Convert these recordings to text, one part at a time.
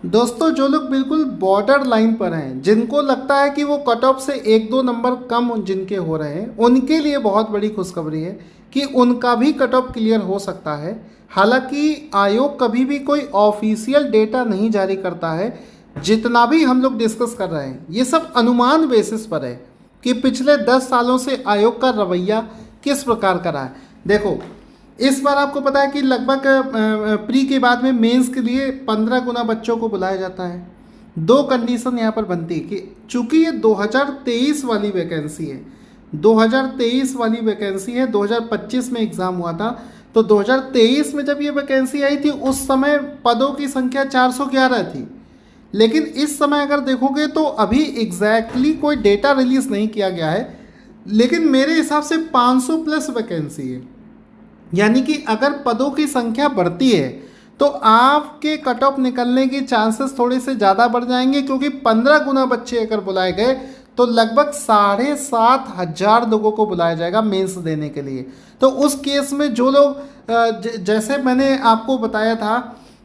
दोस्तों, जो लोग बिल्कुल बॉर्डर लाइन पर हैं, जिनको लगता है कि वो कट ऑफ से एक दो नंबर कम जिनके हो रहे हैं, उनके लिए बहुत बड़ी खुशखबरी है कि उनका भी कट ऑफ क्लियर हो सकता है। हालांकि आयोग कभी भी कोई ऑफिशियल डेटा नहीं जारी करता है। जितना भी हम लोग डिस्कस कर रहे हैं ये सब अनुमान बेसिस पर है कि पिछले 10 सालों से आयोग का रवैया किस प्रकार का रहा है। देखो, इस बार आपको पता है कि लगभग प्री के बाद में मेंस के लिए 15 गुना बच्चों को बुलाया जाता है। दो कंडीशन यहाँ पर बनती है कि चूंकि ये 2023 वाली वैकेंसी है, 2023 वाली वैकेंसी है, 2025 में एग्ज़ाम हुआ था, तो 2023 में जब ये वैकेंसी आई थी उस समय पदों की संख्या 411 थी। लेकिन इस समय अगर देखोगे तो अभी एग्जैक्टली कोई डेटा रिलीज नहीं किया गया है, लेकिन मेरे हिसाब से 500 प्लस वैकेंसी है। यानी कि अगर पदों की संख्या बढ़ती है तो आपके कट ऑफ निकलने की चांसेस थोड़े से ज़्यादा बढ़ जाएंगे, क्योंकि 15 गुना बच्चे अगर बुलाए गए तो लगभग 7,500 लोगों को बुलाया जाएगा मेंस देने के लिए। तो उस केस में जो लोग जैसे मैंने आपको बताया था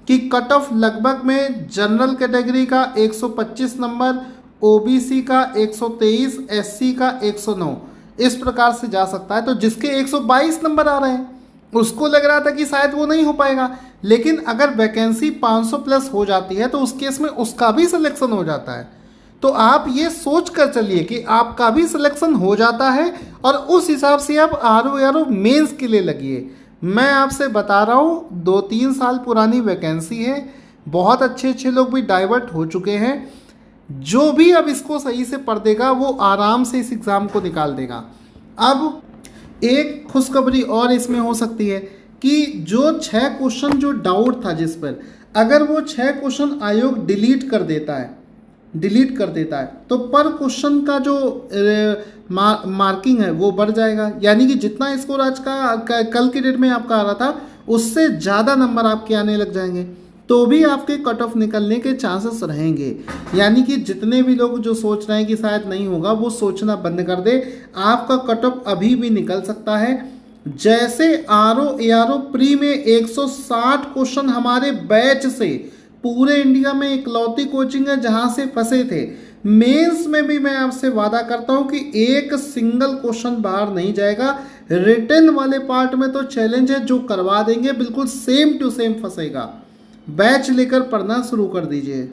कि कट ऑफ लगभग में जनरल कैटेगरी का 125 नंबर, ओबीसी का 123, एससी का 109, इस प्रकार से जा सकता है। तो जिसके 122 नंबर आ रहे हैं उसको लग रहा था कि शायद वो नहीं हो पाएगा, लेकिन अगर वैकेंसी 500 प्लस हो जाती है तो उस केस में उसका भी सिलेक्शन हो जाता है। तो आप ये सोच कर चलिए कि आपका भी सिलेक्शन हो जाता है और उस हिसाब से आप आरओ मेंस के लिए लगिए। मैं आपसे बता रहा हूँ 2-3 साल पुरानी वैकेंसी है, बहुत अच्छे अच्छे लोग भी डाइवर्ट हो चुके हैं। जो भी अब इसको सही से पढ़ देगा वो आराम से इस एग्ज़ाम को निकाल देगा। अब एक खुशखबरी और इसमें हो सकती है कि जो 6 क्वेश्चन जो डाउट था जिस पर, अगर वो 6 क्वेश्चन आयोग डिलीट कर देता है तो पर क्वेश्चन का जो मार्किंग है वो बढ़ जाएगा। यानी कि जितना स्कोर आज का कल की डेट में आपका आ रहा था उससे ज़्यादा नंबर आपके आने लग जाएंगे, तो भी आपके कट ऑफ निकलने के चांसेस रहेंगे। यानी कि जितने भी लोग जो सोच रहे हैं कि शायद नहीं होगा वो सोचना बंद कर दे, आपका कट ऑफ अभी भी निकल सकता है। जैसे आरओ प्री में 160 क्वेश्चन हमारे बैच से पूरे इंडिया में इकलौती कोचिंग है जहां से फंसे थे, मेंस में भी मैं आपसे वादा करता हूं कि एक सिंगल क्वेश्चन बाहर नहीं जाएगा। रिटन वाले पार्ट में तो चैलेंज है, जो करवा देंगे बिल्कुल सेम टू सेम फंसेगा। बैच लेकर पढ़ना शुरू कर दीजिए।